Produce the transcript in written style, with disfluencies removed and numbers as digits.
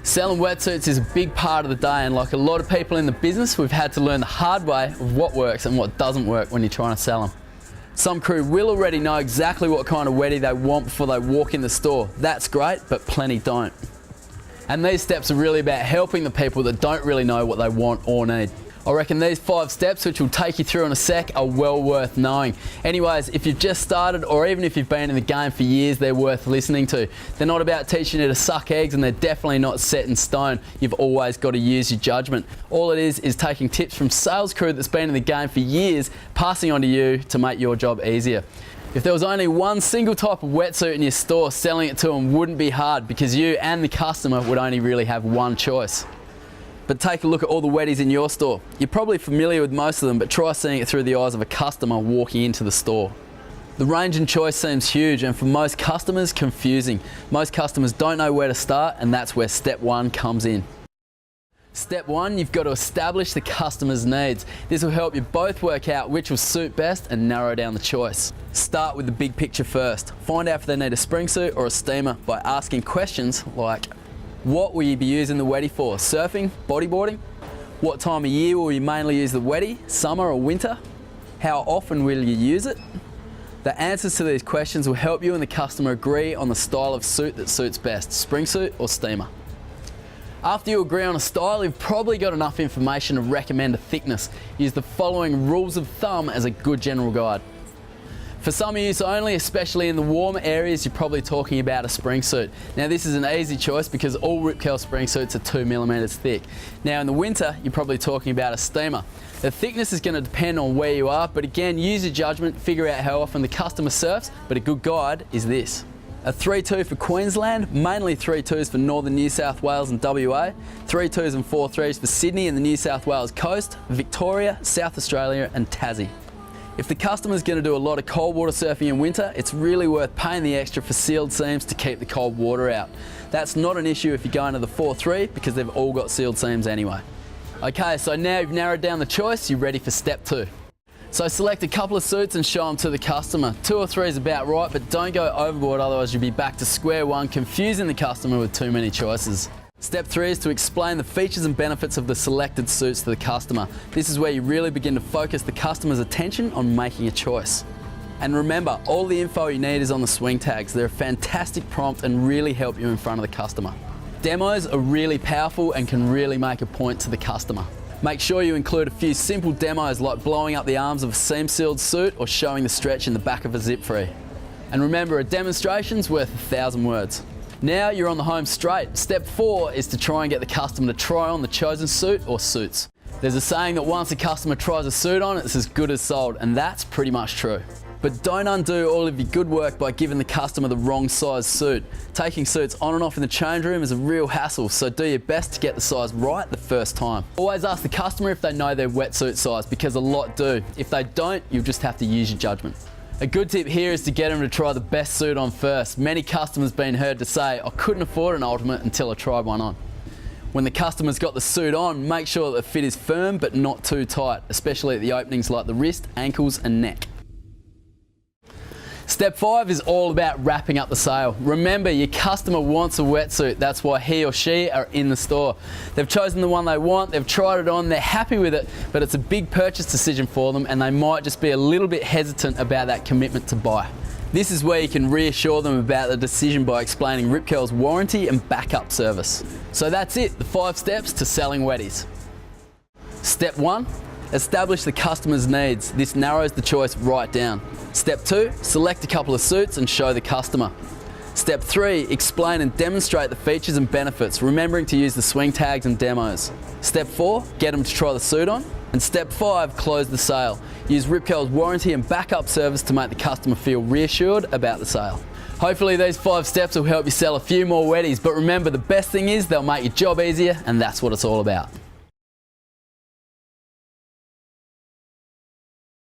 Selling wetsuits is a big part of the day, and like a lot of people in the business, we've had to learn the hard way of what works and what doesn't work when you're trying to sell them. Some crew will already know exactly what kind of wetty they want before they walk in the store. That's great, but plenty don't. And these steps are really about helping the people that don't really know what they want or need. I reckon these 5 steps, which we'll take you through in a sec, are well worth knowing. Anyways, if you've just started, or even if you've been in the game for years, they're worth listening to. They're not about teaching you to suck eggs, and they're definitely not set in stone. You've always got to use your judgment. All it is taking tips from sales crew that's been in the game for years, passing on to you to make your job easier. If there was only one single type of wetsuit in your store, selling it to them wouldn't be hard, because you and the customer would only really have one choice. But take a look at all the wetties in your store. You're probably familiar with most of them, but try seeing it through the eyes of a customer walking into the store. The range and choice seems huge, and for most customers, confusing. Most customers don't know where to start, and that's where step 1 comes in. Step 1, you've got to establish the customer's needs. This will help you both work out which will suit best and narrow down the choice. Start with the big picture first. Find out if they need a spring suit or a steamer by asking questions like, what will you be using the wetty for? Surfing? Bodyboarding? What time of year will you mainly use the wetty? Summer or winter? How often will you use it? The answers to these questions will help you and the customer agree on the style of suit that suits best, spring suit or steamer. After you agree on a style, you've probably got enough information to recommend a thickness. Use the following rules of thumb as a good general guide. For summer use only, especially in the warmer areas, you're probably talking about a spring suit. Now this is an easy choice because all Rip Curl spring suits are 2mm thick. Now in the winter, you're probably talking about a steamer. The thickness is going to depend on where you are, but again, use your judgment, figure out how often the customer surfs, but a good guide is this. A 3-2 for Queensland, mainly 3-2s for northern New South Wales and WA, 3-2s and 4-3s for Sydney and the New South Wales coast, Victoria, South Australia and Tassie. If the customer's going to do a lot of cold water surfing in winter, it's really worth paying the extra for sealed seams to keep the cold water out. That's not an issue if you're going to the 4-3 because they've all got sealed seams anyway. Okay, so now you've narrowed down the choice, you're ready for step 2. So select a couple of suits and show them to the customer. 2 or 3 is about right, but don't go overboard, otherwise you'll be back to square one, confusing the customer with too many choices. Step 3 is to explain the features and benefits of the selected suits to the customer. This is where you really begin to focus the customer's attention on making a choice. And remember, all the info you need is on the swing tags. They're a fantastic prompt and really help you in front of the customer. Demos are really powerful and can really make a point to the customer. Make sure you include a few simple demos like blowing up the arms of a seam-sealed suit or showing the stretch in the back of a zip-free. And remember, a demonstration's worth 1,000 words. Now you're on the home straight. Step 4 is to try and get the customer to try on the chosen suit or suits. There's a saying that once a customer tries a suit on, it's as good as sold, and that's pretty much true. But don't undo all of your good work by giving the customer the wrong size suit. Taking suits on and off in the change room is a real hassle, so do your best to get the size right the first time. Always ask the customer if they know their wetsuit size, because a lot do. If they don't, you'll just have to use your judgment. A good tip here is to get them to try the best suit on first. Many customers have been heard to say, I couldn't afford an ultimate until I tried one on. When the customer's got the suit on, make sure that the fit is firm but not too tight, especially at the openings like the wrist, ankles and neck. Step 5 is all about wrapping up the sale. Remember, your customer wants a wetsuit. That's why he or she are in the store. They've chosen the one they want, they've tried it on, they're happy with it, but it's a big purchase decision for them and they might just be a little bit hesitant about that commitment to buy. This is where you can reassure them about the decision by explaining Rip Curl's warranty and backup service. So that's it, the 5 steps to selling wetties. Step 1. Establish the customer's needs. This narrows the choice right down. Step 2, select a couple of suits and show the customer. Step 3, explain and demonstrate the features and benefits, remembering to use the swing tags and demos. Step 4, get them to try the suit on. And step 5, close the sale. Use Rip Curl's warranty and backup service to make the customer feel reassured about the sale. Hopefully these 5 steps will help you sell a few more wetties, but remember, the best thing is they'll make your job easier, and that's what it's all about.